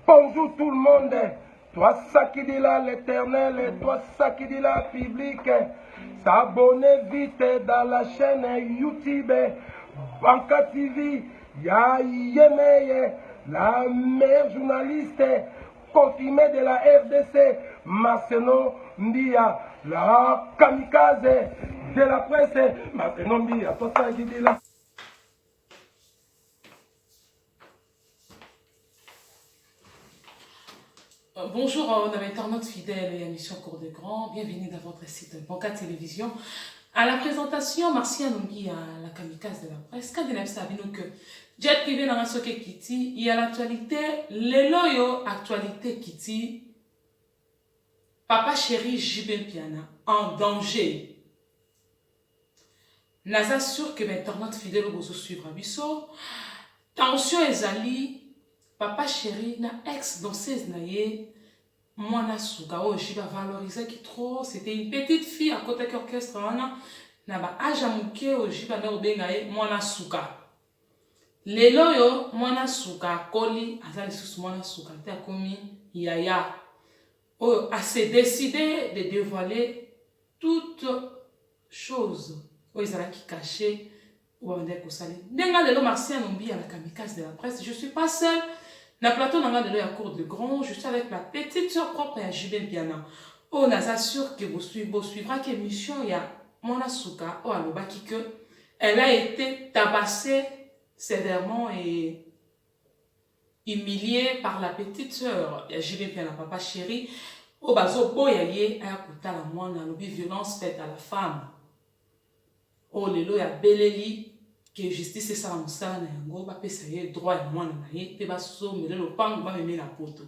Bonjour tout le monde. Toi, ça qui dit là l'éternel, toi, ça qui dit là public. S'abonner vite dans la chaîne YouTube, Banca TV, ya Yemeye, la meilleure journaliste confirmée de la RDC, Marcelo Mbia, la kamikaze de la presse, Marcelo Mbia, toi, ça qui dit là. Bonjour nos internautes fidèles et à Mission Cours de Grand, bienvenue dans votre site Banca Télévision. À la présentation, Martial Nungi à la kamikaze de la presse, quand il a dit que jet privé dans ce Kitty, il y a l'actualité, les loyaux actualité Kitty, papa chéri JB Piana en danger. Naza sûr que les internautes fidèles vont suivre à Bisso. Tension ezali. Papa chéri na ex danseuse naye mwana suka oji ba valoriser qui trop c'était une petite fille à côté de l'orchestre na ba aja muke oji ba na bengaye mwana suka lelo yo mwana suka koli azali susu mwana suka te akomi yaya oyo a se décidé de dévoiler toute chose oyo ezalaki caché ou on dit que ça ndenga lelo Martial Nungi à la kamikaze de la presse. Je suis pas seule. Na plateau n'a de la cour de grand, je suis avec ma petite soeur propre à JB Piana. Oh, on assure que vous suivrez que mission il y a Mona Souka, oh alobaki que elle a été tabassée sévèrement et humiliée par la petite soeur. Il y a JB Piana, papa chéri. Oh, bazo boyaye a kuta la moine lobi violence faite à la femme. Oh, lelo ya beleli. Que justice est ça en ça n'ango ba pesa ye droit et moi na ye te ba so mais le pango ba me la poto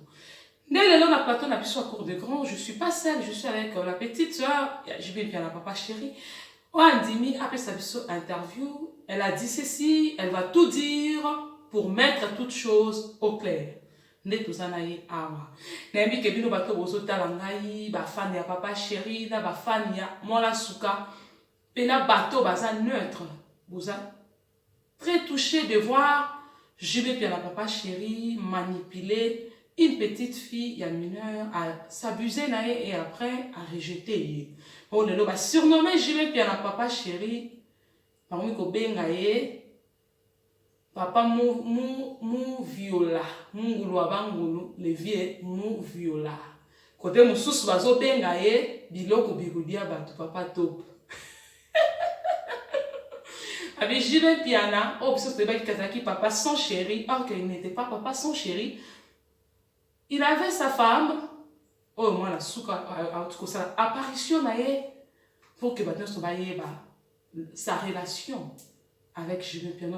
dès le na plateau na biso à cour de grand. Je suis pas seule, je suis avec la petite soeur je vais bien la papa chéri o andimi après sa biso interview. Elle a dit ceci, elle va tout dire pour mettre toutes choses au clair. Nde tozana ye awa na mbi ke bino bato bozo tala ngai ba fan ya papa chéri na ba fan ya Mwana Suka pena bato baza neutre boza très touché de voir JB Piana papa chéri manipuler une petite fille, il mineur, à s'abuser et après à rejeter. Oh le ba surnommé JB Piana papa chéri parmi ko benga ye papa mu viola mungulu abangulu le vie mu viola côté mususu bazo benga ye biloko bikudia batu papa top. Avec JB Piana, oh, parce que papa son chéri, or qu'il n'était pas papa son chéri, il avait sa femme, oh, moi, la souka, en tout cas, ça apparition pour que maintenant, sa relation avec JB Piana,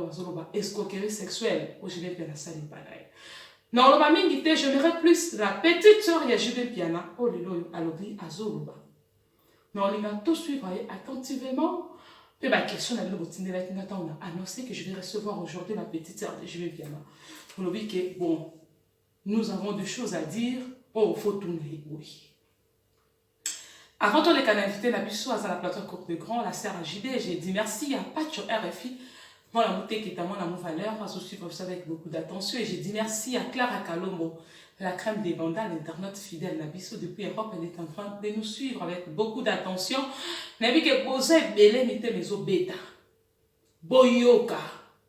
escroquerie sexuelle, au JB Piana, ça n'est pas là. Non, le mamie dit, j'aimerais plus la petite soeur de JB Piana, oh, le lo, alobi, azoloba. Non, il va tout suivre attentivement. Et ma question, on a annoncé que je vais recevoir aujourd'hui la petite sœur de JB Piana. Pour le dire que, bon, nous avons des choses à dire. Oh, il faut tourner, oui. Avant de les inviter, la biso à la plateforme Cour de Grand, la sœur JB, j'ai dit merci à Patch RFI. Moi, la montée qui est à moi, la valeur, parce que je suis comme ça avec beaucoup d'attention. Et j'ai dit merci à Clara Kalombo, la crème des bandas, l'internaute fidèle Nabiso depuis Europe. Elle est en train de nous suivre avec beaucoup d'attention. Nabi que Boza Belé mite meso beta. Boyoka.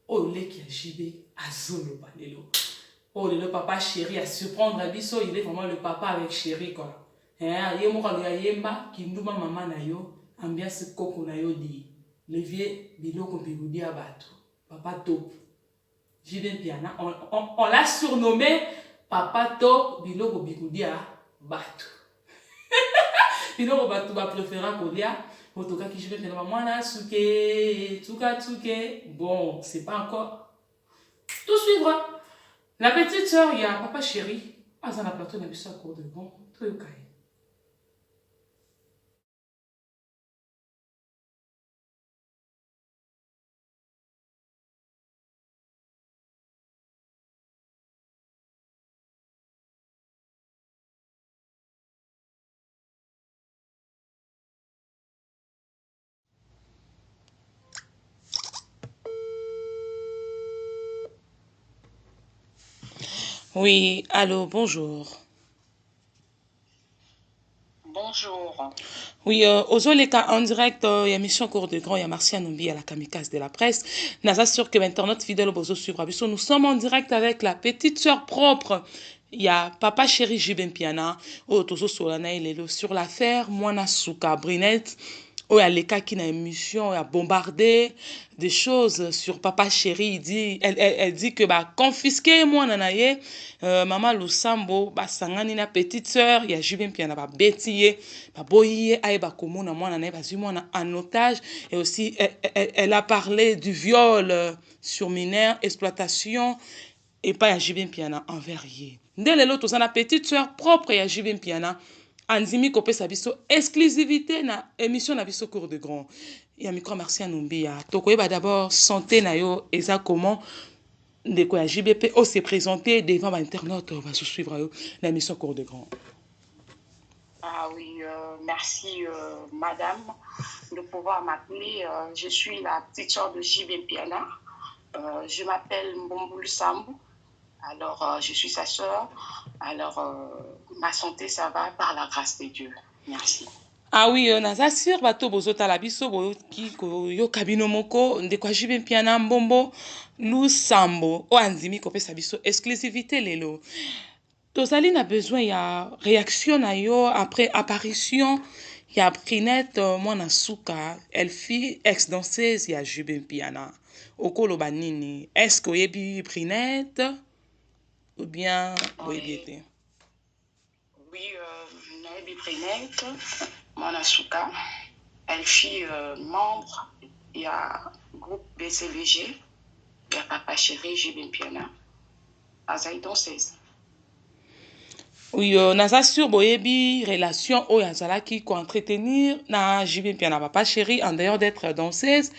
Oh, le qui a JB. Azolo balelo. Oh, le papa chéri à surprendre Nabiso. Il est vraiment le papa avec chéri, quoi. Hein, yemo le yemba, kinduma maman na yo. Ambiance koko na yo di. Le vieux biloko bigudi abato. Papa top. JB Piana. On l'a surnommé Papa top biloko bigudi abato. Biloko bato ba préféra kolia. Otoka qui JB Piana Mwana Suke. Tuke. Bon, c'est pas encore. Tout suivra. La petite soeur, il y a papa chéri. Azana plateau n'a vu ça à court de bon. Très ok. Oui, allô, bonjour. Bonjour. Oui, Ozoleka en direct, émission Cours de Grand, il y a Marcia Numbi à la kamikaze de la presse. Nasa sûr que l'internaute fidèle au Bozo suivra. Nous sommes en direct avec la petite sœur propre. Il y a Papa Chéri Jibem Piana, Tozo Solana, il est là sur l'affaire, Moana Souka Brinette. Oh, il y a les cas qui n'a émission, il a bombardé des choses sur Papa Chéri. Elle dit que bah confisquer moi nanaye, maman Lusambo, bah sangani na petite sœur, il y a Jibem Piana bah bétiye, bah boye, aïe bah komona moi nanaye bah moi en otage et aussi elle a parlé du viol sur mineur, exploitation et pas ya Jibem Piana envers ye. Ndele lo tozana petite sœur propre ya Jibem Piana. Anzimi kopesa biso exclusivité na émission na biso cours de grand. Ya micro merci à Numbia. Tokoyeba d'abord santé na yo eza comment ndeko ya JBP o se présenter devant l'internaute va se suivre yo na émission cours de grand. Ah oui, merci madame de pouvoir m'appeler. Je suis la petite sœur de JB Piana. Je m'appelle Mbomboul Sambou. Alors, je suis sa sœur. Alors, ma santé, ça va par la grâce de Dieu. Merci. Ah oui, naza sur bato bozotala biso boyoki koyoka bino moko ndeko ya JB Piana Mbombo Lusambo o anzimi kopesa biso exclusivité lelo. Tozali na besoin ya réaction na yo après apparition ya Brinette mwana suka elle fille ex danseuse ya Jubin Piana okoloba nini est-ce que oyebi Brinette ou bien oyebi ete Oui, Naïbi Brinette, Manasuka, elle fut membre, il y a groupe BCBG, il y a Papa Chéri, Jibin Piana, Azaï danseuse. oui naza sur boyebi relation oyo azalaki koentretenir na Jubin Piana papa chéri en dehors d'être danseuse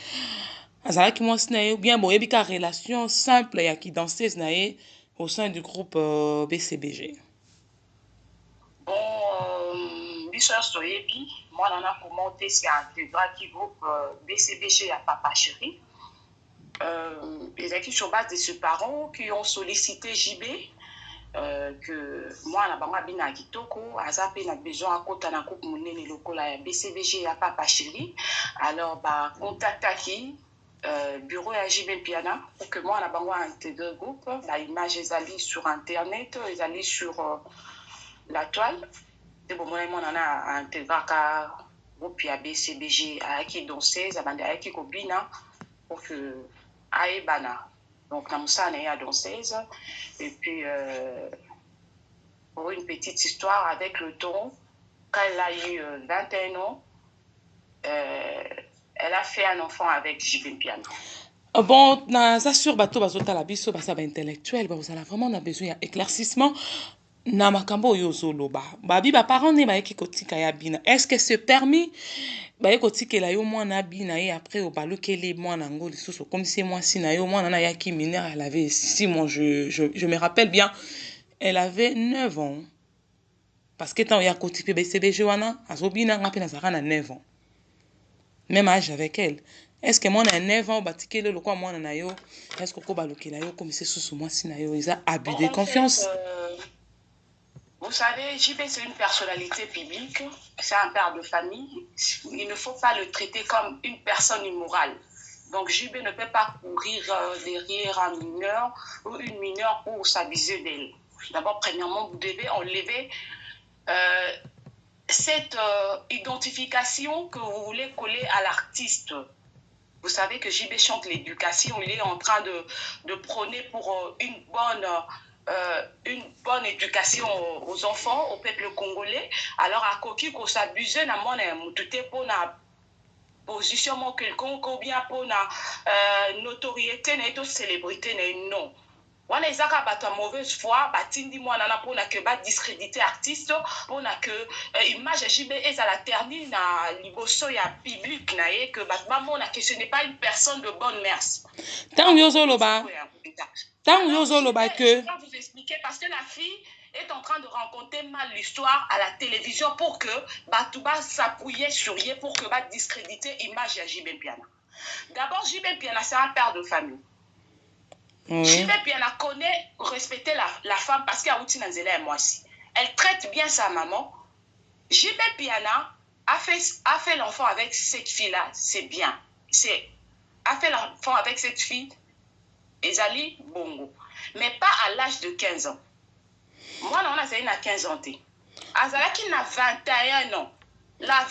azalaki mwasi na ye ou bien boyebi ka relation simple ya ki danseuse na ye au sein du groupe BCBG. Bon, Bissor Soyebi, moi, on a commenté c'est intégré groupe BCBG à Papa Chéri. Les acquis sur base de ses parents qui ont sollicité JB. Que moi, on a besoin de Kitoko, Azapé n'a besoin à côté d'un couple monnaie local BCBG à Papa Chéri. Alors, bah, contact qui bureau à JB Piana pour que moi, on a besoin d'intégrer le groupe. La image est allée sur Internet, est allée sur la toile. C'est bon, moi, on a intégré un groupe à BCBG à qui danseuse, à qui cobina pour que Aïbana. Donc, Namoussa est à danseuse. Et puis, pour une petite histoire, avec le temps, quand elle a eu 21 ans, elle a fait un enfant avec Jibin Piano. Bon, naza sur bato bazotala biso basa ba intellectuel bazala vraiment na besoin ya éclaircissement na makambo oyo ozoloba babi baparent ne bayeki kotika ya bina est-ce que c'est permis baye kotikela yo mwana bina ye après obalukeli mwana yango lisusu okomisi mwasi na yo mwana na yaki mineur elle avait 6 mois je me rappelle bien elle avait 9 ans parce que tant ya kotipe BCBG wana azobina nga pe nazaka na 9 ans même âge avec elle. Est-ce que moi na 9 ans batikele lokwa mwana na yo est-ce que ko balukela yo comme c'est sous moi si na yo isa abus de confiance. Vous savez, JB c'est une personnalité publique, c'est un père de famille. Il ne faut pas le traiter comme une personne immorale. Donc JB ne peut pas courir derrière un mineur ou une mineure pour s'abuser d'elle. D'abord, premièrement, vous devez enlever cette identification que vous voulez coller à l'artiste. Vous savez que JB chante l'éducation, il est en train de prôner pour une bonne éducation aux enfants, au peuple congolais. Alors, à Koki, qu'on s'abuse, na mon pour na position quelconque ou bien pour na notoriété, na célébrité, non. On a ezaka bato mauvaise foi batindi mwana na pona que ba discréditer artiste pona que image JB est à la ternie na liboso ya public na ye que bat mona que ce n'est pas une personne de bonne mœurs. Tant yozoloba que je vais vous expliquer parce que la fille est en train de raconter mal l'histoire à la télévision pour que Batouba s'appuyait sur ye pour que bat discréditer image ya JB Piana. D'abord JB Piana c'est un père de famille. Jibe Piana connaît respecter la femme parce qu'elle a outil Nanzela et moi aussi. Elle traite bien sa maman. Jibe Piana a fait l'enfant avec cette fille-là, c'est bien. A fait l'enfant avec cette fille, Ezali Bongo. Mais pas à l'âge de 15 ans. Moi, on a 15 ans. Azalaki n'a 21 ans. La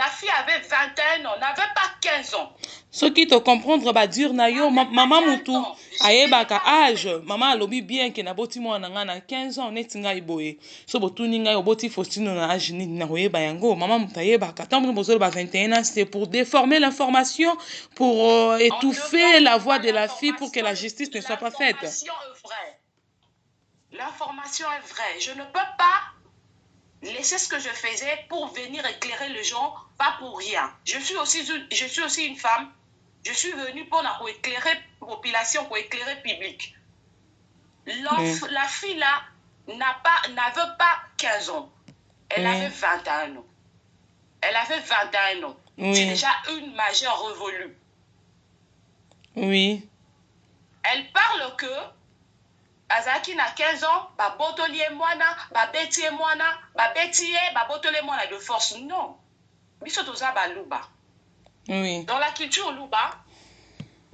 fille avait 21 ans, n'avait pas 15 ans. Ce qui te comprendre ba dire na yo maman mutu ayebaka âge maman alobi bien que na boti mwana nga na 15 ans neti nga iboye so botuni nga oboti Faustino na âge ni na oyeba yango maman mutu ayebaka tant que ba 21 ans c'est pour déformer l'information pour étouffer la voix de la fille pour que la justice ne soit pas faite. L'information est vraie. Je ne peux pas laisser ce que je faisais pour venir éclairer les gens, pas pour rien. Je suis aussi une femme. Je suis venue pour éclairer la population, pour éclairer le public. La fille là n'avait pas 15 ans. Elle avait 21 ans. Elle avait 21 ans. C'est déjà une majeure révolue. Oui. Elle parle que Azaki na 15 ans, ba botolier moana, ba betier moana, ba betier, ba botolier moana de force. Non. Biso toza ba luba. Oui. Dans la culture luba,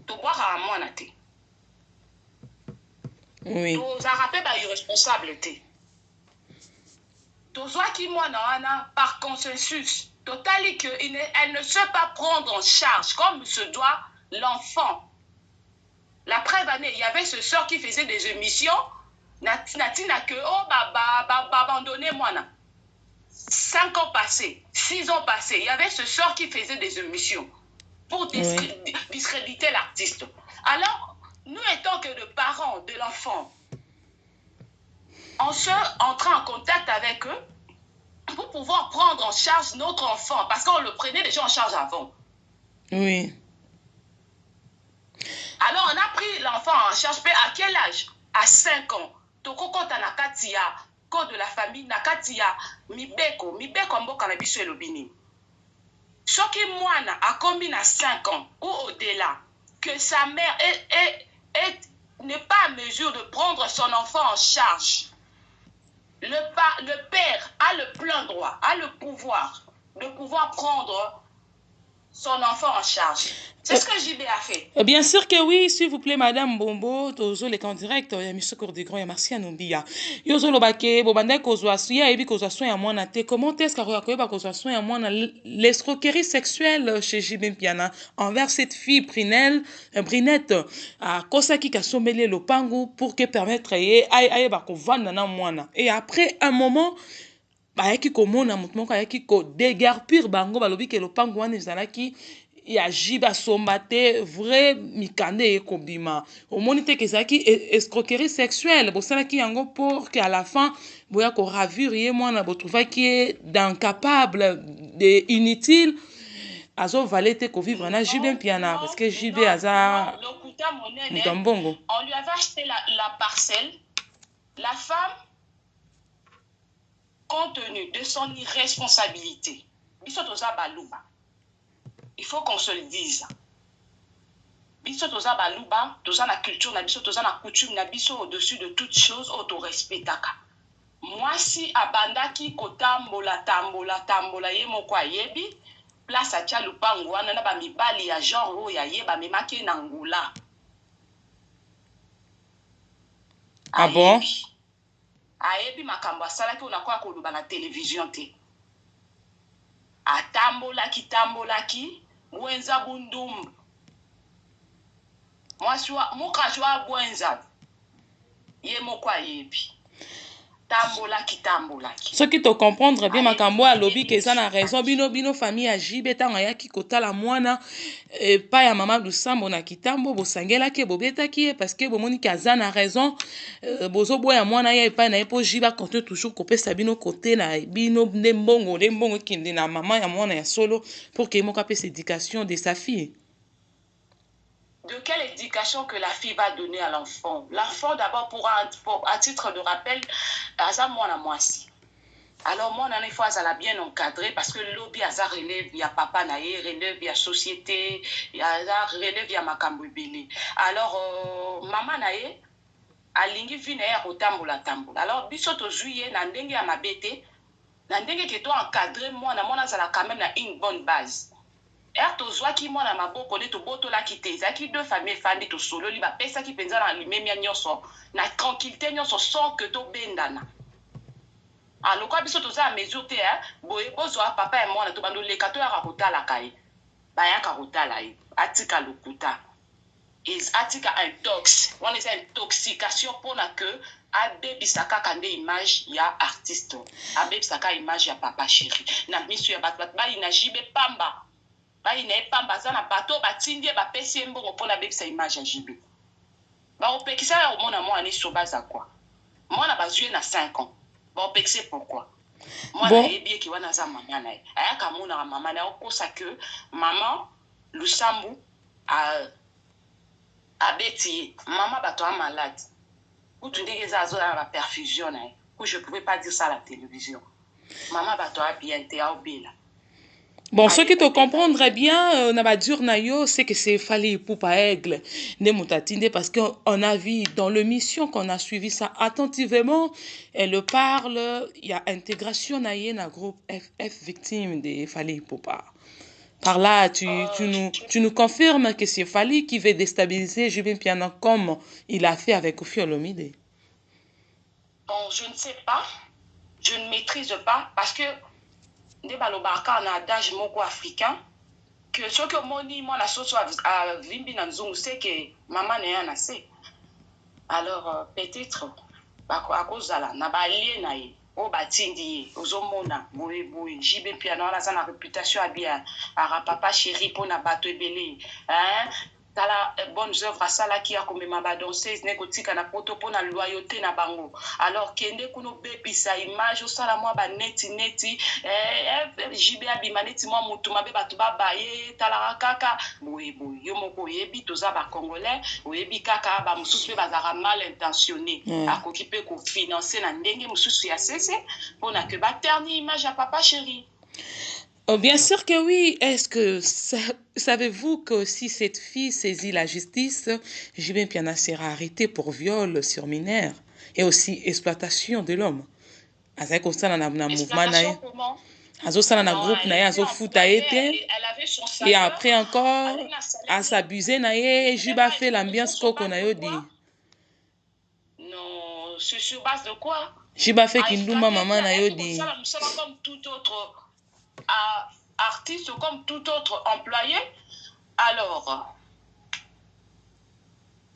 to boire à moana te. Oui. To za rappel ba irresponsable te. To zoa ki moana wana par consensus, totali que elle ne sait pas prendre en charge comme se doit l'enfant. La preuve année, il y avait ce sort qui faisait des émissions. Natina que, abandonnez-moi. 5 ans passés, 6 ans passés, il y avait ce sort qui faisait des émissions pour discréditer l'artiste. Alors, nous étant que les parents de l'enfant, on se entrait en contact avec eux pour pouvoir prendre en charge notre enfant, parce qu'on le prenait déjà en charge avant. Oui. Alors, on a pris l'enfant en charge. À quel âge? À 5 ans. Toko kota nakatia, code de la famille nakatia, mibeko mboka na biso elobini. Soki mwana a combien à 5 ans ou au-delà, que sa mère n'est pas à mesure de prendre son enfant en charge. Le père a le plein droit, a le pouvoir de pouvoir prendre son enfant en charge. C'est ce que JB a fait. Bien sûr que oui, s'il vous plaît, Madame Bombo, tozo les en direct, ya Monsieur Cordigron, ya merci à Nobia. Yozo lobake, bobanda kozwa suya, ebi kozwa soin ya mwana te. Comment est-ce que ba kozwa soin ya mwana l'escroquerie sexuelle chez JB Piana envers cette fille Brinette, a kosaki kasombele lopangu pour que permettre aye ba kovanda na mwana. Et après un moment, bayaki komona mutu moko ayaki ko dégarpir bango balobi ke lopango wana ezalaki ya jiba somba te vrai mikande ekobima omoni te ke ezalaki escroquerie sexuelle bosalaki yango pour que à la fin boya ko ravir ye mwana botrouvaki ye d'incapable de inutile azovale te kovivre na JB Piana parce que JB aza mbongo. On lui avait acheté la parcelle. La femme, compte tenu de son irresponsabilité, il faut qu'on se le dise. Biso toza baluba, toza na culture na biso, toza na coutume na biso au-dessus de toutes choses, auto-respectaka. Moi si abandaki kotambola tambola ye moko ayebi, place atia lupango wana na ba mibali ya genre oyo ayeba memaki na ngula. Ah bon? Ayebi makambo asalaki onakoya koloba na télévision te. Atambolaki bwenza bundumbu. Mukajwa bwenza ye moko ayebi. Tambolaki. Ce qui te comprendre bien makambo alobi ke za na raison bino famille ya JB tanga yaki kotala mwana pa ya mama Lusambo na kitambo bosangelaki bobetaki parce que bomoni ke za na raison bozo boya mwana ya pa na epo JB continue toujours kopesa bino côté na bino ndembongo kindi na mama ya mwana ya solo pour que moka pese éducation de sa fille. De quelle éducation que la fille va donner à l'enfant? L'enfant, d'abord, à titre de rappel, à ça, moi, si. Alors, moi, il faut ça bien encadré parce que lobby a ça relève, il y a papa naïe, relève, il y a société, il y a relève, il y a makambouibili. Alors, maman naïe, alingi vine ya kotambola tambola. Alors, biso to juillet, na ndenge ya mabete, na ndenge ke to encadré, moi, ça a quand même une bonne base. To zwa ki mwana maboko ne to boto la kite za ki deux familles fandi to solo li ba pesa ki penza na limemia nyonso na tranquillité nyonso sans que to bendana. Alors quoi biso to za mesure te boye bozwa papa et mwana to bando le kato ya rakotala kai ba ya karotala yi atika lokuta is atika on est intoxication pour na que abe bisaka kande image ya artiste abe bisaka image ya papa chéri na misu ya bat ba ina jibe pamba il n'est pas basé na bateau batindie ba pesi mbongo pona bebisa image ya JB ba opekisa au mona moi ani so baza quoi moi na bazue na 5 ans ba opekise pourquoi moi na yebi ki wana za maman na aya ka mona maman na okosa que maman lusambu a beti maman bato a malade ou tu ndenge za zo na ba perfusion na que je pouvais pas dire ça à la télévision maman bato a bien te a obela. Bon, ce qui te comprendrait bien, c'est que c'est Fally Ipupa Aigle, parce qu'on a vu dans l'émission qu'on a suivi ça attentivement, elle parle, il y a intégration dans le groupe FF victime de Fally Ipupa. Par là, tu nous confirmes que c'est Fally qui veut déstabiliser JB Piana comme il a fait avec Koffi Olomide. Bon, je ne sais pas, je ne maîtrise pas, parce que ne balobaka na adage moko africain que ce que moni moi la soso a vimbi na nzungu c'est que maman ne yana se alors peut-être à cause la na balie na ye o batindi ozomona boye boye JB Piano la sa réputation a bien à papa chéri pour na bato ebele hein tala bonnes œuvres à ça là qui a comme ma danseuse ne kotika na poto pour na loyauté na bango alors kende kuno bepisa image au sala moi ba neti JB abima neti moi mutu mabe batu ba baye tala kaka boye boye yo moko yebi toza ba congolais oyebi kaka ba mususu ba zara mal intentionné akoki pe ko financer na ndenge mususu ya sese pour na que ba terni image à papa chéri. Oh, bien sûr que oui. Est-ce que savez-vous que si cette fille saisit la justice, JB Piana sera arrêté pour viol sur mineur et aussi exploitation de l'homme? Exploitation comment? Et après encore, à s'abuser, JB a fait l'ambiance qu'on a dit. Non, c'est sur base de quoi? JB a fait Kinduma maman na dit. Comme tout autre artiste, comme tout autre employé. Alors,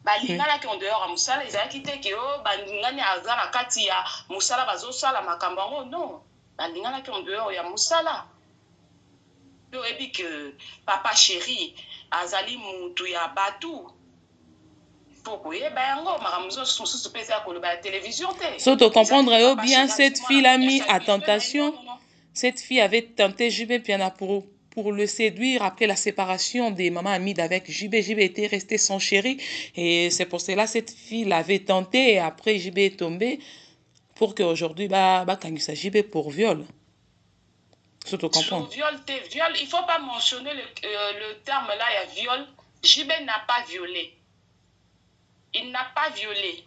balingana qui ont dehors à musala, ils ont quitté que balingani azala kati ya musala bazo sala makambango non. Balingana qui ont dehors ya musala. Yo ebi que papa chéri azali mutu ya batu. So te comprendre bien, cette fille l'a mis à tentation. Cette fille avait tenté JB Piana pour le séduire après la séparation des mamans Hamid avec JB. JB était resté son chéri et c'est pour cela cette fille l'avait tenté et après JB est tombé pour qu'aujourd'hui kanisa JB pour viol. So te comprendre. Viol, il faut pas mentionner le terme là, il y a viol. JB n'a pas violé. Il n'a pas violé.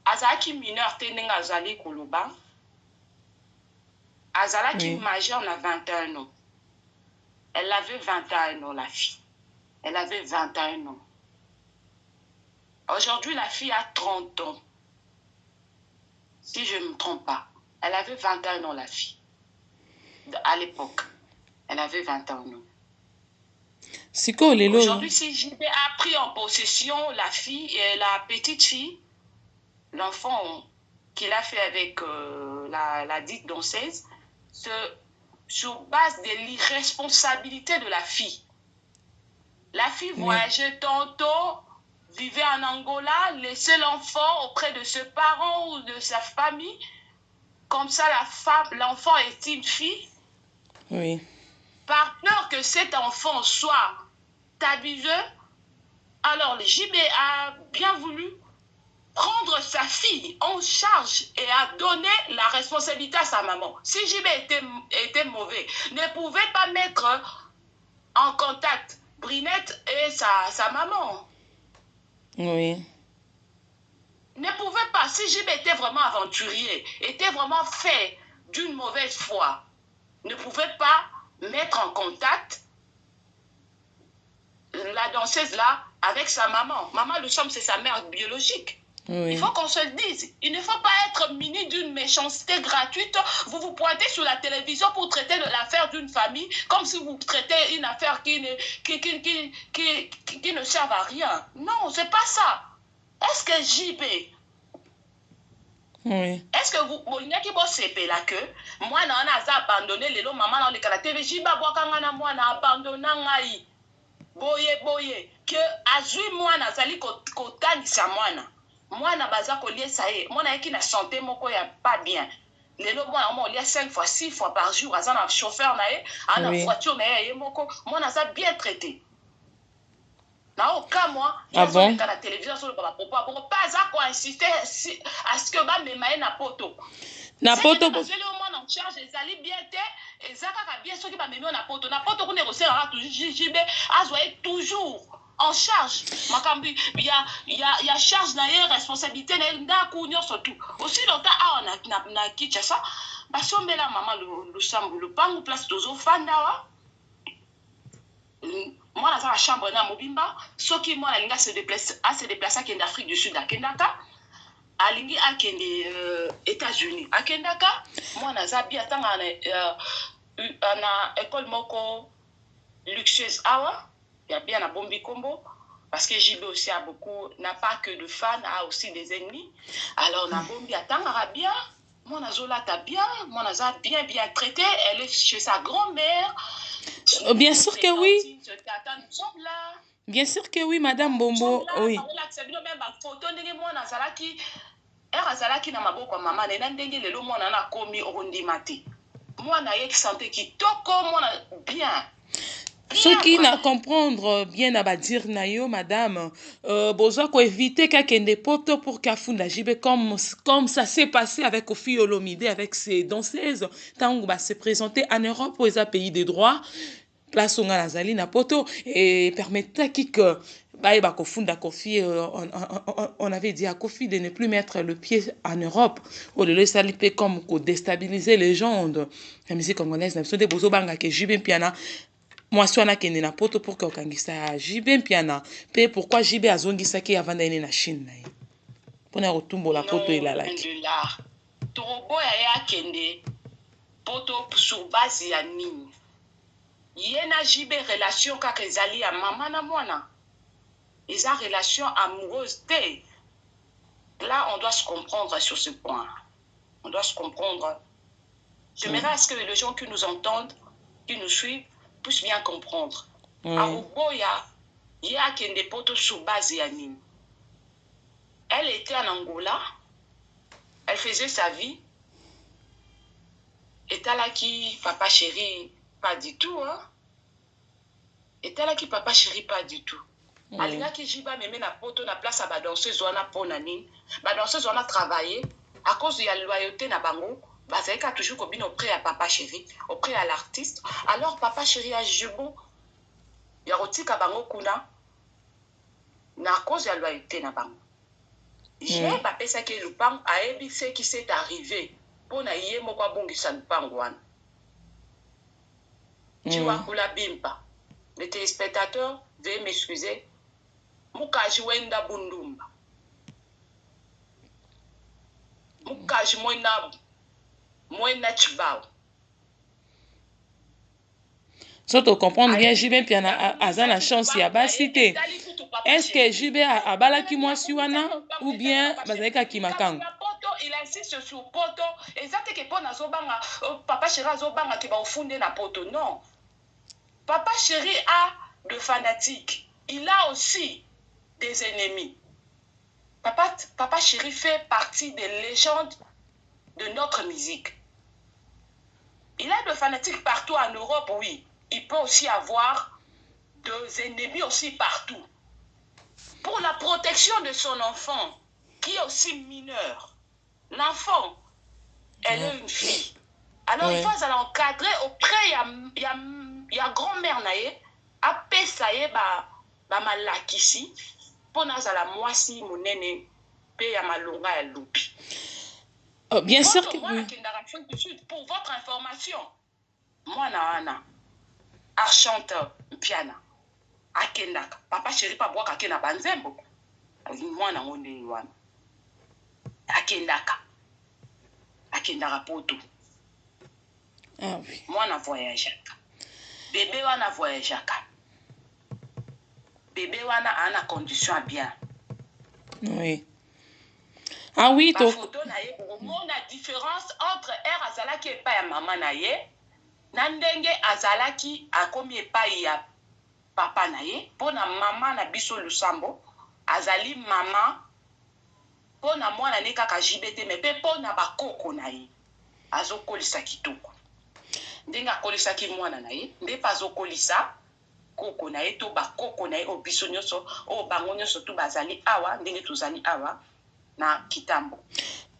Azaki mineur teninga azali koloba. Azalaki majeur na 21 ans. Elle avait 21 ans, la fille. Elle avait 21 ans. Aujourd'hui, la fille a 30 ans. Si je ne me trompe pas. Elle avait 21 ans, la fille. À l'époque. Elle avait 21 ans. Aujourd'hui, si JB a pris en possession la fille, la petite fille, l'enfant qu'il a fait avec la dite danseuse, sur base de l'irresponsabilité de la fille. La fille voyageait tantôt, vivait en Angola, laissait l'enfant auprès de ses parents ou de sa famille. Comme ça, l'enfant est une fille. Oui. Par peur que cet enfant soit abusé, alors le JB a bien voulu prendre sa fille en charge et à donner la responsabilité à sa maman. Si JB était mauvais, ne pouvait pas mettre en contact Brinette et sa maman. Oui. Ne pouvait pas. Si JB était vraiment aventurier, était vraiment fait d'une mauvaise foi, ne pouvait pas mettre en contact la danseuse là avec sa maman. Maman Loucham, c'est sa mère biologique. Oui. Il faut qu'on se le dise. Il ne faut pas être muni d'une méchanceté gratuite. Vous vous pointez sur la télévision pour traiter l'affaire d'une famille comme si vous traitez une affaire qui ne serve à rien. Non, c'est pas ça. Est-ce que JB, oui. Est-ce que vous voyez que c'est là que moi on a abandonné les lots maman dans les caractères JB boakanga moi na abandonné ngai boye que azui moi na zali kotangisa moi na baza kolie ça y est moi na qui na santé moko ya pas bien les lots moi on lie 5 fois 6 fois par jour azana na chauffeur na ye ana voiture na ye moko moi na ça bien traité. Na aucun moi, il y a la télévision sur le papa pourquoi pas à insister à ce que ba memaye na poto. Na poto parce que le monde en charge les ali bien té et ça ka bien ceux qui ba memaye na poto ko ne resera toujours JB azoye toujours en charge makambi il y a charge na ye responsabilité na nda kunyo surtout aussi longtemps a na kitcha ça ba sombela maman le sambu le pangu place tozo fanda moi dans la chambre na mobimba soki moi alinga se déplacer à Afrique du Sud à Kendaka alingi akende États-Unis à Kendaka moi na zabi atanga na école moko luxueuse awa ya bien na bombi kombo parce que JB aussi a beaucoup n'a pas que de fans a aussi des ennemis alors na bombi atanga bien moi na zola ta bien moi na za bien traité elle est chez sa grand-mère. Bien sûr que oui. Bien sûr que oui, Madame Bombo. Oui. Ce qui n'a comprendre bien à dire nayo madame besoin qu'on éviter qu'un poto pour Kafunda JB comme ça s'est passé avec Kofi Olomide avec ses danseuses tant qu'on va se présenter en Europe aux pays des droits place on a nazali na poto et permettait que on avait dit à Kofi de ne plus mettre le pied en Europe au lieu de s'allier comme déstabiliser les gens de la musique congolaise n'a des besoins banga que JB piana moi suis na kende na poto pour que okangisa JB piana pe pourquoi JB azongisa ki avant d'aller na Chine pour na retumbo la poto ilalaki torobo ya kende poto sur base ya nini yena JB relation kaka ezali ya mama na mwana eza relation amoureuse te. Là on doit se comprendre sur ce point, on doit se comprendre. J'aimerais à ce que les gens qui nous entendent, qui nous suivent puissent bien comprendre. Aruboya ya kende poto sur base ya nini. Elle était en Angola, elle faisait sa vie, et là qui papa chéri pas du tout hein. Et là qui papa chéri pas du tout. Alinga qui jiba meme na poto na place à ba danseuse wana pona nini. Ba danseuse wana travailler à cause de la loyauté na bango, ba zeka toujours kobino auprès à papa chéri, auprès à l'artiste. Alors papa chéri a jubo ya rotika bango kuna na cause de la loyauté na bango. J'ai pas pensé que le pang a ébi ce qui s'est arrivé pour na yé moko bongisa le pang wana. Tu vois kula bimpa. Les téléspectateurs, veuillez m'excuser. Mukaji wenda bundumba. Mukaji mwena chibao. Surtout comprendre bien JB puis a la chance ya basité. Est-ce que JB a balaki moi suana ou bien bazalika kimakang? Il insiste sur poto et ça te que pona zobanga papa chéri zobanga ke ba ofunde na poto non. Papa chéri a de fanatiques. Il a aussi des ennemis. Papa chéri fait partie des légendes de notre musique. Il a de fanatiques partout en Europe, oui. Il peut aussi avoir des ennemis aussi partout. Pour la protection de son enfant, qui est aussi mineure. L'enfant, elle est une fille. Alors, il faut l'encadrer auprès, il y a grand-mère, après ça, ba malakisi, pour nous, la moisi, mon nene, pe ya malonga ya loupi. Bien sûr que oui. Pour votre information, moi, Nana, archanteur, piana, akendaka, papa chéri, pas boire akena banzembo. Moi, na onde wana. Akendaka poto. Ah oui. Moi, na voyageaka. Bébé wana voyageaka. Bébé wana a une condition bien. Oui. Ah oui, donc. Photo na ye, on a différence entre R azalaki et pas ya maman na ye, na ndenge azalaki akomi epai ya papa na ye, pona maman na biso lusambo, azali maman, pona mwana ne kaka jibete, mais pe pona bakoko na ye, azokolisa kitoko. Ndenge akolisaki mwana na ye, nde pa azokolisa koko na ye to bakoko na ye o biso nyonso o bango nyonso tu bazali awa ndenge tozali awa na kitambo.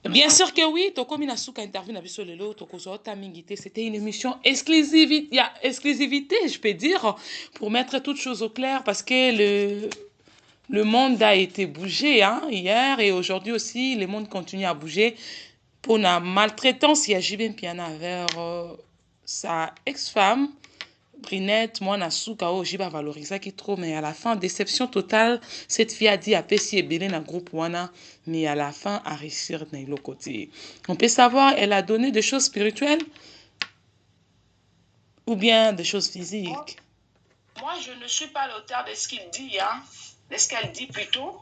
Bien sûr que oui, Tokomi Nasuka interview na biso lelo Tokozota Mingite, c'était une émission exclusivité, il y a exclusivité, je peux dire, pour mettre toutes choses au clair parce que le monde a été bougé hier et aujourd'hui aussi, le monde continue à bouger pour la maltraitance. Il y a Jibin Piana vers sa ex-femme. Brinette, moi, Nasuka, j'ai pas valorisé qui trop, mais à la fin, déception totale. Cette fille a dit à Pessi et Belé dans le groupe Wana, mais à la fin, à réussir dans le côté. On peut savoir, elle a donné des choses spirituelles ou bien des choses physiques. Moi, je ne suis pas l'auteur de ce qu'il dit, de ce qu'elle dit plutôt.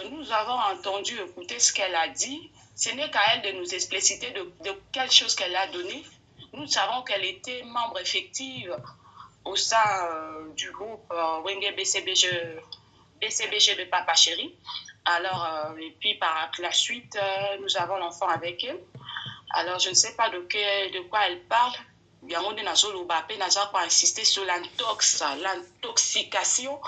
Nous avons entendu écouter ce qu'elle a dit. Ce n'est qu'à elle de nous expliciter de quelle chose qu'elle a donné. Nous savons qu'elle était membre effective au sein du groupe Wenge BCBG de Papa Chéri. Alors, et puis par la suite, nous avons l'enfant avec elle. Alors, je ne sais pas de quoi elle parle. Bien, on n'a pas insisté sur l'intoxication.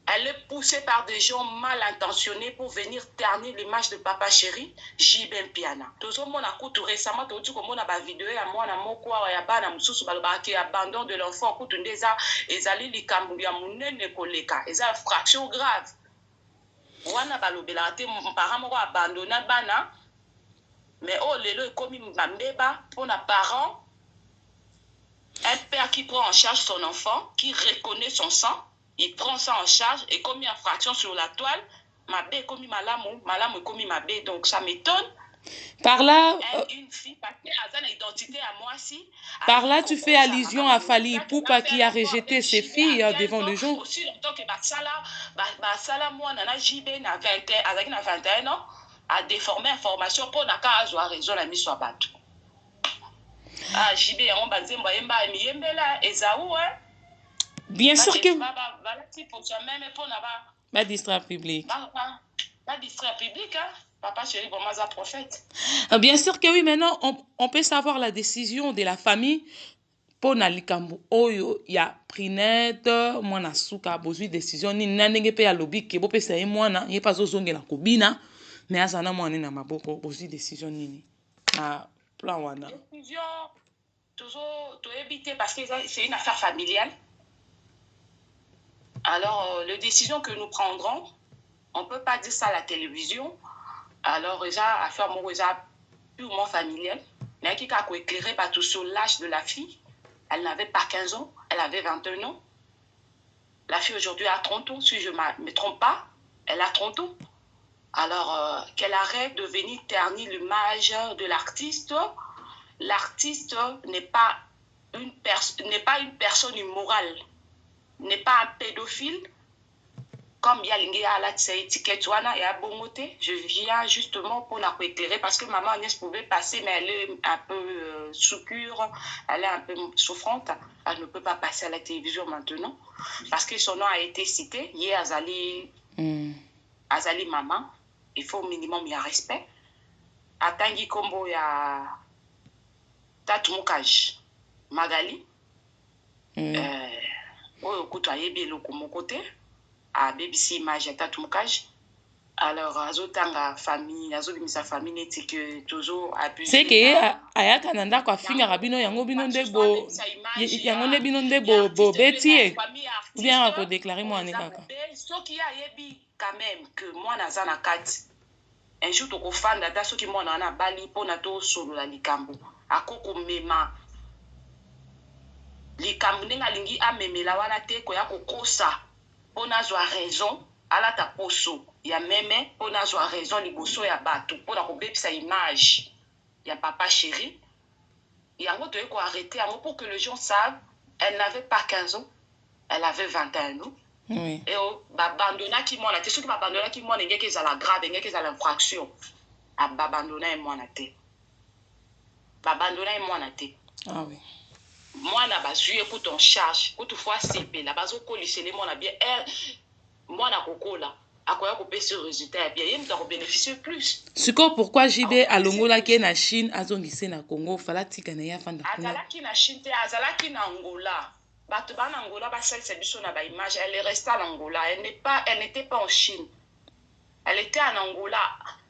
Elle est poussée par des gens mal intentionnés pour venir ternir l'image de Papa Chéri, Jibin Piana. Tout le monde a tout récemment, tout le monde a vidéo, moi, na moko ya bana mususu balobaki abandon de l'enfant, kutu ndeza ezali likambu ya munene koleka, eza fraction grave. Wana balobela te parent moko abandonna bana, mais oh lelo ekomi mbeba pour na parent, un père qui prend en charge son enfant, qui reconnaît son sang. Il prend ça en charge et comme il y a fraction sur la toile, ma bé comme malamu comme ma bé, donc ça m'étonne. Par là, une fille, parce qu'elle a une identité à moi aussi. Par là, tu fais allusion à Fally Ipupa qui a rejeté ses filles devant le jour. Aussi longtemps que Basala, moi, Nana JB, na 21 ans, a déformé l'information pour n'a qu'à avoir raison la mise sur bateau. Ah, JB, on va dire, bien sûr que... Pas distraire public. Pas distraire public, Papa Chéri, bon, moi, prophète. Bien sûr que oui, maintenant, on peut savoir la décision de la famille pour Nalikambu. Oyo, il y a Prinette, moi, Nasuka, besoin de décision, ni nanenge pe ya lobby, ke bo pe sa moi, na, y pas ozonge la kobina, mais azana moi, na maboko, besoin de décision, nini. Na plan wana. Décision, toujours, to éviter, parce que c'est une affaire familiale. Alors, les décisions que nous prendrons, on ne peut pas dire ça à la télévision. Alors, déjà, affaire purement familiale. Mais qui a éclairé par tout sur l'âge de la fille. Elle n'avait pas 15 ans, elle avait 21 ans. La fille aujourd'hui a 30 ans, si je ne me trompe pas. Elle a 30 ans. Alors, qu'elle arrête de venir ternir l'image de l'artiste. L'artiste n'est pas une personne immorale. N'est pas un pédophile, comme il y a la étiquette, je viens justement pour la éclairer parce que maman Agnès pouvait passer, mais elle est un peu sous cure, elle est un peu souffrante, elle ne peut pas passer à la télévision maintenant parce que son nom a été cité. Hier, Azali maman, il faut au minimum il y a respect. Atangi Kombo, il y a Tatumukaj Magali. Oyo kutu ayebi eloko moko te abebisi image ya Tatumukaj Alors, azotanga famille, azobimisa famille neti que toujours abusé. C'est que ayaka nanda kwa finga rabino yango bino nde bo yango nde bino nde bo betie ou bien ko déclarer moi nekaka. Soki ayebi quand même que moi nazana kati. Un jour to ko fanda ta soki moi na bali pona to solo la likambo. Akoko mema likambo ninga lingi amemela wana te ko ya kokosa pona zwa raison ala ta poso ya meme pona zwa raison liboso ya bato pona ko bebisa image ya papa chéri yango to ko arrêter yango pour que les gens savent elle n'avait pas 15 ans elle avait 21 ans. Oui. Et babandona ki mona te soki babandona ki mona ngeke za la grave ngeke za l'infraction babandona e mona te babandona e mona te. Ah oui. Moi na bazui écoute en charge toutefois CP la bazo colisser moi na bien moi na kokola akoya ko pese résultat bien yem ta ko bénéficier plus. Siko pourquoi JB alongola ke na Chine azongise na Congo fala tika na ya fanda kuna. Azalaki na Chine te azalaki na Angola. Bato ba na Angola ba salisa biso na ba image elle est restée en Angola elle n'était pas en Chine. Elle était en Angola.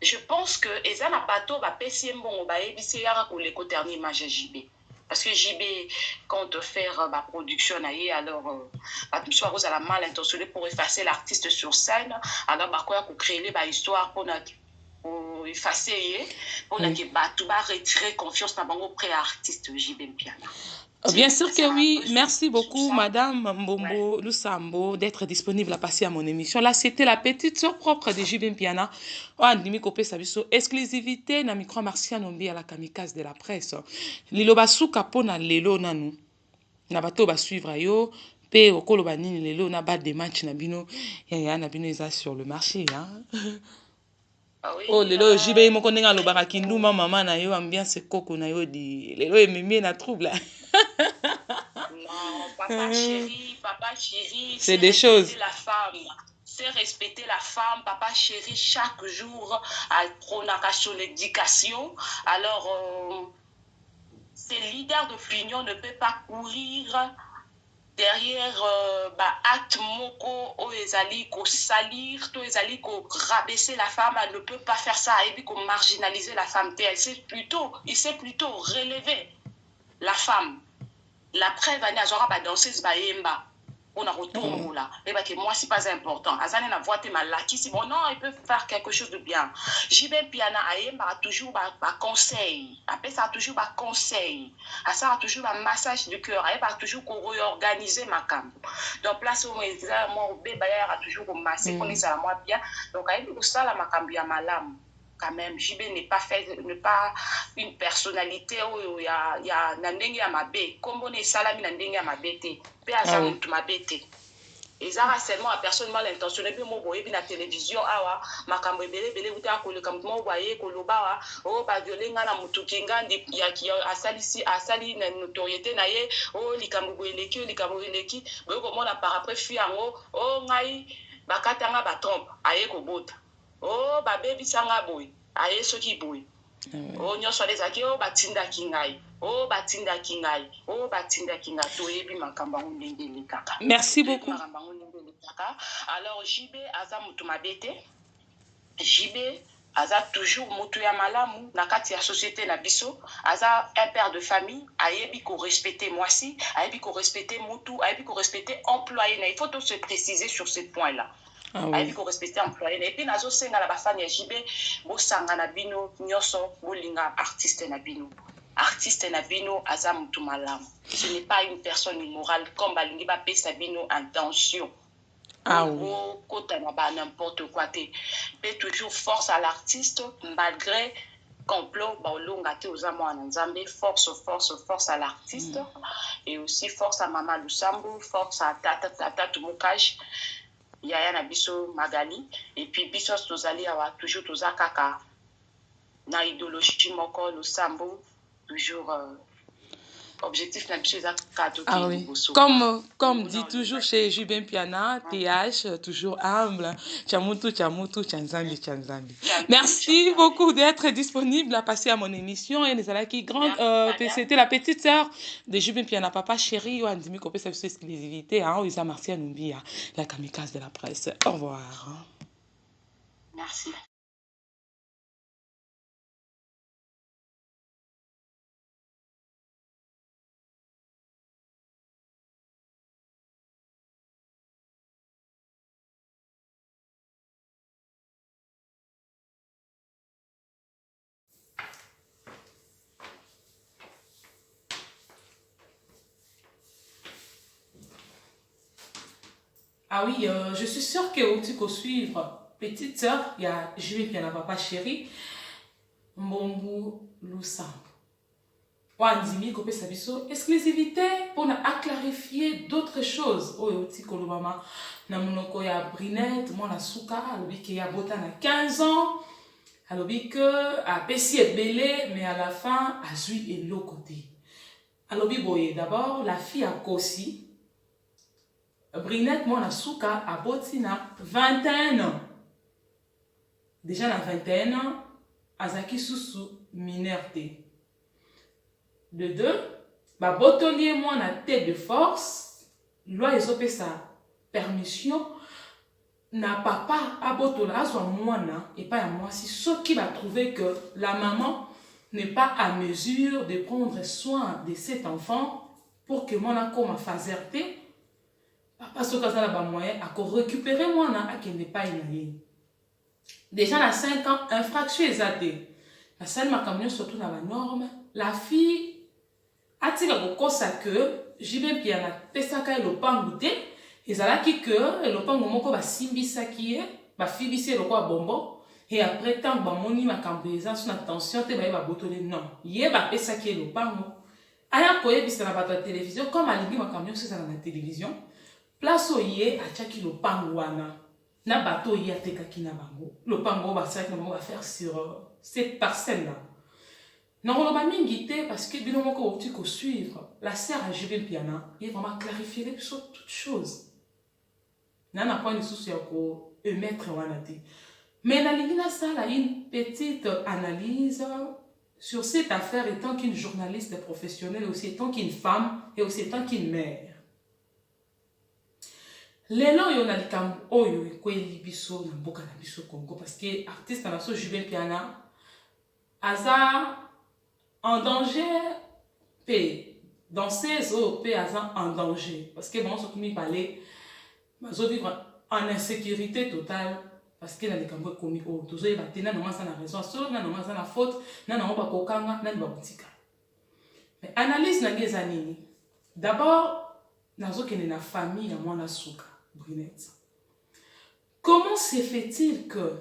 Je pense que eza na bato ba pesi mbongo ba yebisi yara ko le côté image JB. Parce que JB, compte faire ma production, alors, vous avez mal intentionné pour effacer l'artiste sur scène. Alors, pour créer l'histoire, pour effacer, pour retirer confiance dans le pré-artiste JB Mpiana. Bien sûr que oui. Merci beaucoup, Madame Mbombo Lusambo, d'être disponible à passer à mon émission. Là, c'était la petite sœur propre de JB Mpiana. Exclusivité na micro Marcia Nombi à la kamikaze de la presse. Lilo basuka pona lelo nanu. Na bato ba suivre yo. Pe okolo banini lelo na ba de match na bino. Ya na bino eza sur le marché. Hein? Oh lelo JB moko nenga lobaka kinduma mama na yo ambiance koko na yo di lelo ememi na trouble. Non, papa chéri, c'est des choses. La femme, c'est respecter la femme, papa chéri, chaque jour, à prôner son éducation. Alors, ces leaders d'opinion ne peuvent pas courir derrière acte moko o ezali ko salir to ezali ko rabaisser la femme. Elle ne peut pas faire ça et puis ko marginaliser la femme. Il sait plutôt relever la femme. La preuve est que danseuse baemba on a retourné là et que moi c'est pas important azane na voix ma laki si bon non il peut faire quelque chose de bien. JB Mpiana aemba toujours ba conseil après ça toujours ba conseil ça a toujours un massage du cœur et pas toujours qu'on réorganiser ma cam donc place où moi bébé a toujours comme masser connaît ça moi bien donc aemba ko sala makambi ya malamu. Quand même, JB n'est pas une personnalité où il y a nandenge ya mabe. Comme on est salami nandenge ya mabe te. Pe azam tu mabe te. Et ça seulement à personne mal intentionné puis mo boye bi na télévision awa makambo ebele uta ko le kam mo boye ko loba o ba violenga na mutuki ngandi ya ki asali na notoriété na ye o likambo eleki boye ko mona par après fi yango o ngai bakatanga ba trompe aye ko bota. Oh, ba baby sanga boy. Aye soki boy. Oh, nyoswa les aki oh batinda kingai. Oh, batinda kingai. Oh, batinda kinga to yebi makamba ngondele kaka. Merci beaucoup. Alors JB aza mutu mabete. JB aza toujours mutu ya malamu na kati ya société na biso. Aza un père de famille. Ayebi ko respecter mwasi. Ayebi ko respecter mutu. Ayebi ko respecter employé. Il faut tout se préciser sur ce point-là. Il faut respecter employé. Et puis, nazo senga la bafani ya JB, bo sanga na bino, nyoso, bo linga artiste na bino. Artiste na bino, aza mutu malamu. Ce n'est pas une personne immorale, comme balingi ba pesa bino intention. Kota na ba n'importe quoi te. Mais toujours force à l'artiste, malgré complot, ba olonga te oza mwana nzambe, force à l'artiste. Et aussi force à Mama Lusambo, force à Tata Tumukaj. Yaya na biso Magali et puis biso tozali awa toujours toza kaka na idéologie moko Lusambo toujours objectif na biso kato oui. Comme dit toujours chez JB Mpiana, TH toujours humble, chamutu chanzambi. Merci beaucoup d'être disponible à passer à mon émission et les alaki grande c'était la petite sœur de JB Mpiana papa chéri ou andimi ko pesa biso exclusivité hein Isa Marcia Numbi la kamikaze de la presse. Au revoir. Merci. Ah oui, je suis sûre que tu peux suivre. Petite sœur, il y a Julie qui n'a papa chéri, Mbombu Lusambo. Wanzimi kopé sabiso, exclusivité pour clarifier d'autres choses. Oh, oti kolobama, na monoko ya Brinette, moi la souka, alobi que ya bota na 15 ans, alobi que a pesi est belé, mais à la fin, a zui et l'autre côté. Alobi boye, d'abord, la fille a Kossi. Brinette, moi, la souka, a boti na 21 ans. Déjà, na 21 ans, azaki susu minerté. De deux, ba botolier, moi, na tête de force, loi, ils ont fait sa permission, na papa, a botola, soit moi, et pas à moi, si ceux qui va trouver que la maman n'est pas à mesure de prendre soin de cet enfant pour que moi, na comme fazerté, papa soka za ba moyen à récupérer moi na à qu'il n'est pas inaye. Déjà à 5 ans infraction exatée. La salle ma camion surtout dans la norme, la fille a tiré ko kosa que jibe pia na pesaka le pangoute ezalaki que le pango moko ba simbisa ki ba fibisi le ko bombo et après tant ba moni ma cambeza son attention te ba botole non. Ye ba pesaki le pango. Aya ko yebisa na ba télévision comme alibi ma camion c'est dans la télévision. Place oye achaki le pangwana na bateau oye atekaki na bango le pango ba saki na bango va faire sur cette parcelle là non on va mingi te parce que bino moko opti ko suivre la sœur a joué piano il vraiment clarifier les choses toutes choses nana point de souci ya ko émettre wana te mais na lingina ça là une petite analyse sur cette affaire étant qu'une journaliste professionnelle aussi étant qu'une femme et aussi étant qu'une mère. Lelo yo na likambo oyo ekweli biso na mboka na biso Congo parce que artiste na so Juben Piana aza en danger pe danseuse o pe aza en danger parce que bon surtout mi balé bazo vivre en insécurité totale parce que na likambo komi o tozo yeba tena na masa na raison so na masa na faute na ba kokanga na ba botika mais analyse na ngeza nini d'abord nazo kene na famille ya mwana suka Brinette. Comment se fait-il que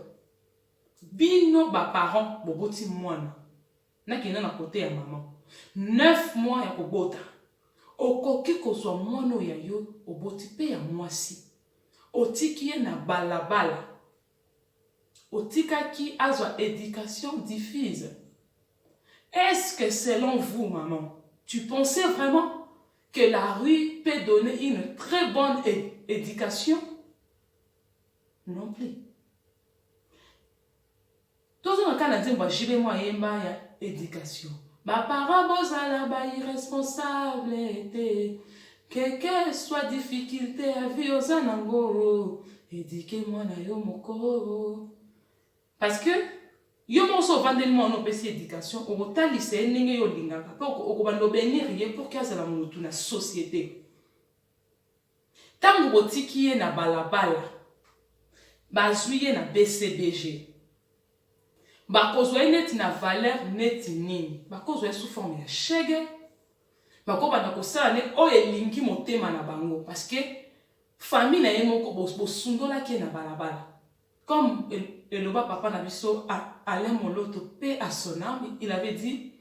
bino ba parents boboti mwana na kina na côté ya maman 9 mois ya kobota okoki kozwa mwana ya yo oboti pe ya mwasi otiki ye na balabala otikaki azwa éducation diffuse. Est-ce que selon vous maman tu pensais vraiment que la rue peut donner une très bonne éducation? Non plus. Tous les cas, on a dit que éducation. Ma parents bozala ba irresponsable était. Quelle soit difficulté à vivre aux anango, éduquez-moi na yo moko. Parce que yo monso vandel mo no pesi éducation o tali se ndenge yo lingaka ko bando benir ye pour que ça la mutu na société tango botiki ye na balabala bazwi ye na BCBG bakozwa neti na valeur neti nini bakozwa sous forme ya chèque bako bana ko sala ne o elingi motema na bango parce que famille na ye moko bosundola ki na balabala comme le papa Nabiso Alain Moloto paix à son âme, il avait dit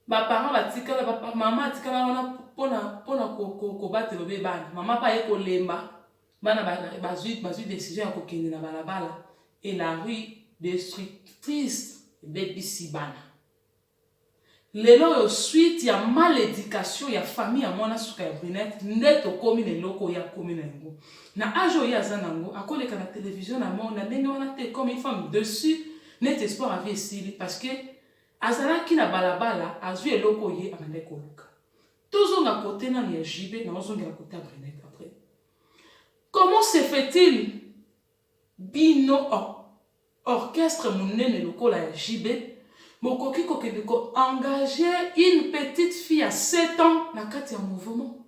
ma parent va tika la papa maman tika la wana pona ko battre le bébé maman pa ye ko lemba bana bazui décision ko kende na balabala et la rue destructrice baby sibana lelo yo suite ya malédication ya famille ya mwana suka ya Brinette ndeto komi ne loko ya komi na ngo na ajo ya zanango akoleka na télévision na mona ndenge wana te comme une femme dessus net espoir avait sili parce que azalaki na balabala azui eloko ye amande koluka toujours na côté na ya jibe na ozongi na côté ya Brinette après comment se fait-il bino orchestre monene lokola ya JB, bokoki kokende ko engager une petite fille à 7 ans na kati ya mouvement.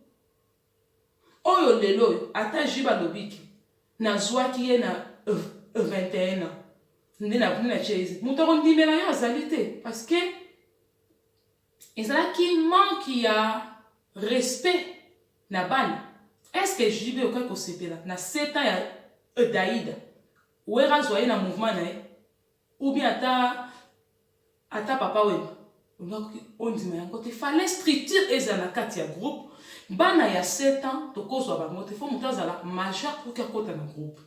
Oyo lelo ata jiba lobiki nazwaki ye na 21 ans. Nde na venu na chezi. Moutoro ndimela yo azali te parce que ezalaki manque ya respect na bani. Est-ce que JB okoki kosepela na 7 ans ya Daïda wera zoye na mouvement na ye ou bien ata papa weba on ndima yango te fallait structure eza na kati ya groupe bana ya 7 ans tokozwa bango te fo moto azala majeur pour kakota na groupe.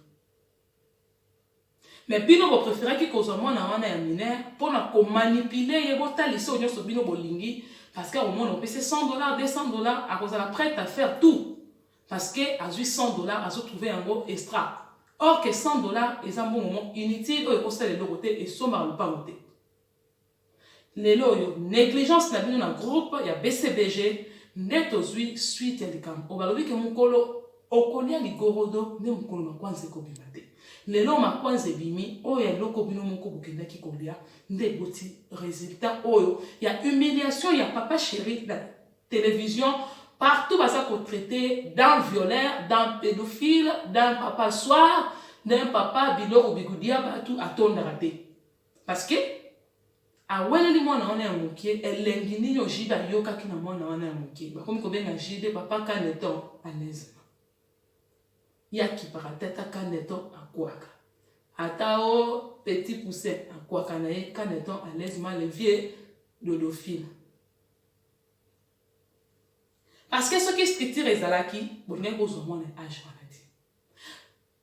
Mais bino bo préféré kozwa mwana wana ya mineur mpona komanipule ye botalisa oyo nyonso bino bolingi parce que omona opesi $100 $200 akozala prête à faire tout parce que azwi $100 azotrouve yango extra. Or que $100 est un bon moment inutile oyo ekosala eloko te esombaka lopango te. Lelo oyo négligence na bino na groupe ya BCBG nde tozwi suite ya likambo obalobi ke mokolo okolia ligorodo nde mokolo makwanza ekobima te. Lelo makwanza ebimi oyo eloko bino moko bokendaki kolia nde eboti résultat oyo ya humiliation ya papa chéri na télévision. Partout, ça peut traiter d'un violeur, d'un pédophile, d'un papa soir, d'un papa bilor ou bigoudia, tout à ton raté. Parce que, à Welleli moi on est un moukier, et l'engini yo jiba yoka ki na moi on est un moukier. Comme combien na jide papa kaneton à l'aise. Ya qui para tête à kaneton à kwaka. Atao petit poussin à kwaka na ye kaneton à l'aise mal le vieux dodophile. Parce que ce qui structure ezalaki, bonne kozwa mwana âge wana ti.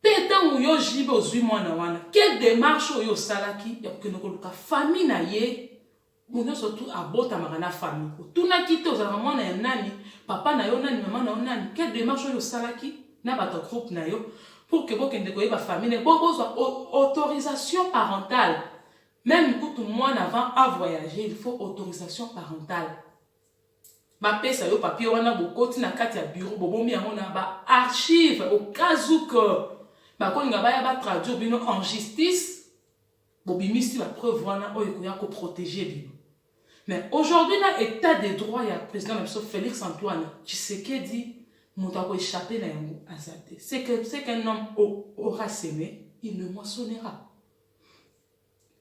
Petan yo jibe ozwi mwana wana, quelle démarche yo salaki ya kokende koluka famille na ye, bonne surtout abota na famille. Tuna kite ozala mwana ya nani, papa na yo nani, maman na yo nani, quelle démarche yo salaki na bato groupe na yo pour que bokende koyeba famille, bozwa autorisation parentale. Même quand mwana avant à voyager, il faut autorisation parentale. Ma pesa yo papier wana bokoti na kati ya bureau bobombi yango na ba archive au cas où que ba kolinga ba ya ba traduire bino en justice bobimisi la preuve wana oyo koya ko protéger bino. Mais aujourd'hui na état de droit ya président Monsieur Félix Antoine Tshisekedi moto ko échapper na yango azate. C'est qu'un homme aura semé, il le moissonnera.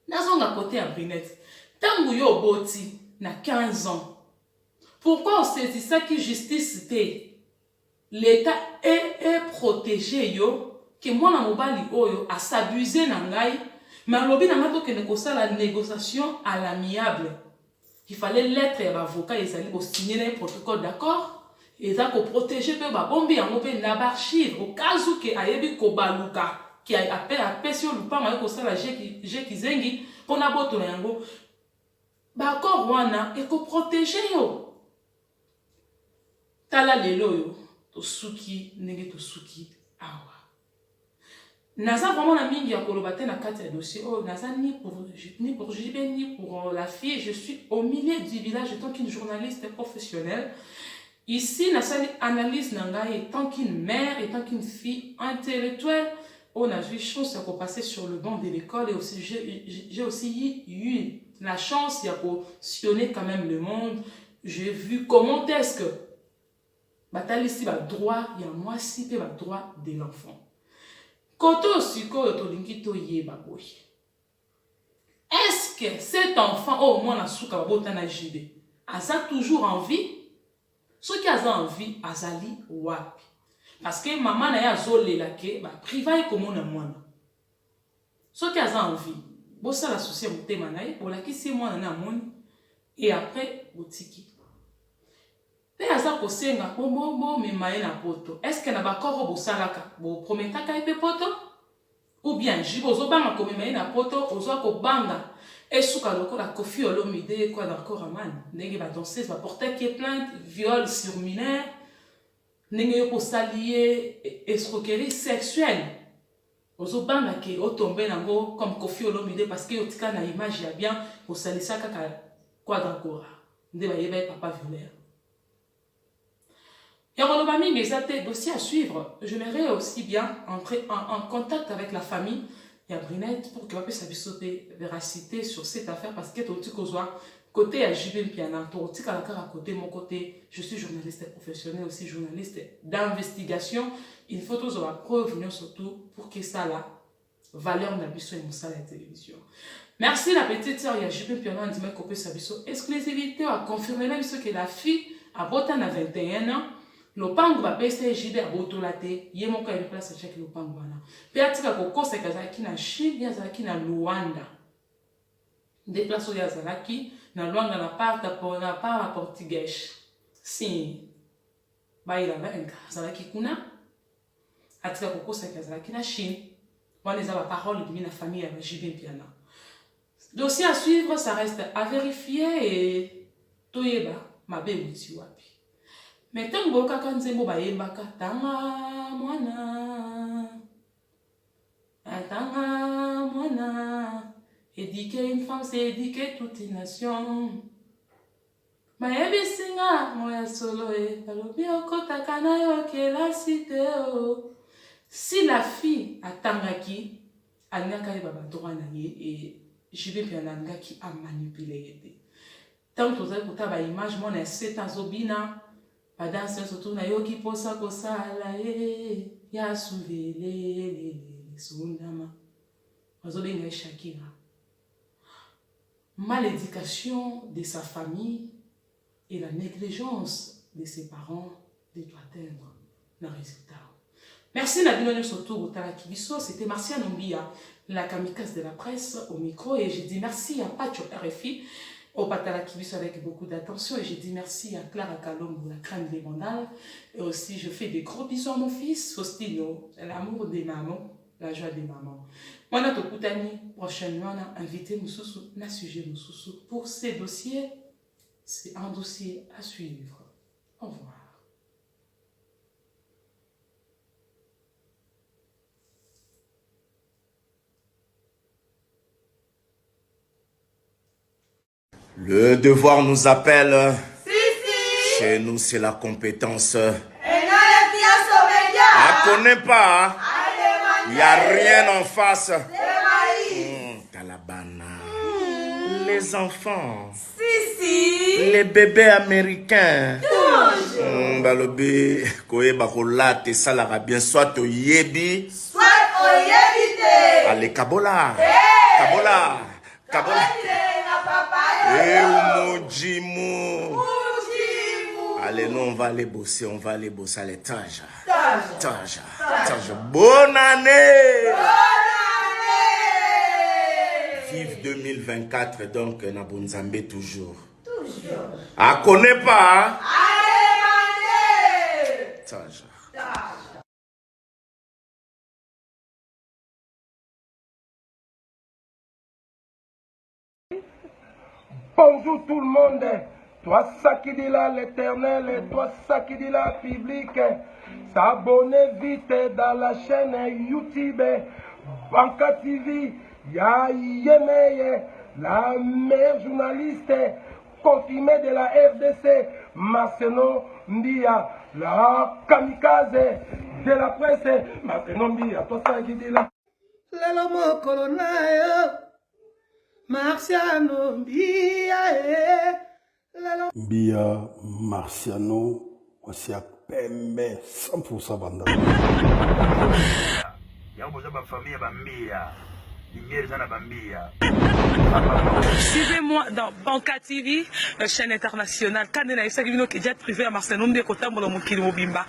Nazonga côté à Brinette. Tangu yo boti na 15 ans. Pourquoi on se dit ça que justice était? L'État est protégé yo, que moi na mobali oyo a s'abuser na ngai, mais lobi na mato que négocia la négociation à l'amiable. Il fallait lettre ya l'avocat et sali pour signer un protocole d'accord, et ça pour protéger pe ba bombi yango pe na archive au cas où que ayebi ko baluka qui a appelé sur le pas ma ko sala j'ai qui zengi pour na boto yango. Ba ko wana et ko protéger yo. Tala lelo yo to suki nenge to suki awa naza vraiment na mingi ya koloba te na kati ya dossier oh naza ni pour JB ni pour la fille. Je suis au milieu du village en tant qu'une journaliste professionnelle ici nasali analyse nangai tant qu'une mère et tant qu'une fille intellectuelle. On a eu chance de passer sur le banc de l'école et aussi j'ai aussi eu la chance de sillonner quand même le monde. J'ai vu comment est-ce que batali si ba droit ya moi si pe ba droit de l'enfant. Koto siko to lingi to yeba boy. Est-ce que cet enfant au moins na suka ba bota na JB a toujours envie? Ce qui a envie azali wapi? Parce que maman na ya zolela ke ba privé comme na mwana. Ce qui a envie, bo ça la souci motema na ye, bola ki si mwana na moni et après botiki. Aza kosenga bo memaye na poto. Est-ce que na bakoro bo salaka bo prometaka epe poto ou bien jibo zo banga ko memaye na poto ozo ko banga esuka lokola Koffi Olomide quoi d'accord aman ndenge ba danseuse va porter qui plainte viol sur mineur ndenge yo ko salier escroquerie sexuelle ozo banga ke otombe nango comme Koffi Olomide parce que otika na image ya bien ko salisa kaka quoi d'accord nde ba yeba papa violeur. Il y a des dossiers à suivre. J'aimerais aussi bien entrer en contact avec la famille il y a Brinette pour que vous puissiez sauter véracité sur cette affaire parce que tout côté à JB Mpiana, à côté mon côté, je suis journaliste professionnel aussi journaliste d'investigation. Il faut tous avoir preuve surtout pour que ça là valeur n'a plus sur la télévision. Merci la petite sœur JB Mpiana dit que peut sabiso exclusivité a confirmé même ce que la fille a botan à 21 ans. Le pango va passer JB à botolate, yé mon cas de place à chaque le pango là. Péatika koko se kazaki na Chine, yazaki na Luanda. Déplace au yazalaki na Luanda na part portugais. Si ba ila venga zalaki kuna atika koko se kazaki na Chine. Moi les a parole de la famille à JB Mpiana. Dossier à suivre, ça reste à vérifier et toyeba mabe uti wapi. Mais tant que kaka nzembo ba yembaka tanga mwana éduquer une femme c'est éduquer toute une nation. Mayebi singa moya solo e palobi okotaka na yo ke la cité o. Si la fille a tangaki alingaka yeba bandora na ye et JB Mpiana qui a manipulé. Tant que vous avez ba image mon est 7 ans zobina pendant ce surtout na yoki posa kosala ya souvele sundama ozobenga Shakira. Malédication de sa famille et la négligence de ses parents doit atteindre le résultat. Merci Nabino Soto Talakibiso, c'était Marcia Nombia, la kamikaze de la presse au micro, et j'ai dit merci à Pacho RFI, au Patalakibiso avec beaucoup d'attention, et j'ai dit merci à Clara Kalombo, la crème des mandales, et aussi je fais des gros bisous à mon fils, Faustino, l'amour des mamans, la joie des mamans. Moi, notre Koutani, prochainement, on a invité Moussoussou, un sujet Moussoussou. Pour ces dossiers, c'est un dossier à suivre. Au revoir. Le devoir nous appelle. Chez nous, c'est la compétence. On ne connaît pas. Il n'y a rien en face. Talabana. Les enfants. Les bébés américains. Balobi, koyeba kolate salara bien soit au yebi. Soit au yebi. Allez, Kabola. Kabola. Kabola. Moujimou. Allez, nous on va aller bosser, Allez, Taja. Bonne année. Vive 2024, donc, Nabunzambe toujours. Ah, connaît pas. Taja. Bonjour tout le monde. Toi ça qui dit là l'éternel, toi ça qui dit là public. S'abonner vite dans la chaîne YouTube Banka TV. Ya Yemeye, la meilleure journaliste confirmée de la RDC, Marceno Mbia, la kamikaze de la presse, Marceno Mbia, toi ça qui dit là. Lelo mokolo na yo Marciano Mbia Lelo Mbia Marciano Osia Pembe 100% banda. Yango za ba famille ba Mbia. Suivez-moi dans Banka TV, chaîne internationale. Kanena Isa Givino qui est jet privé à Marseille, Nombe Kotambo Mokili Mobimba.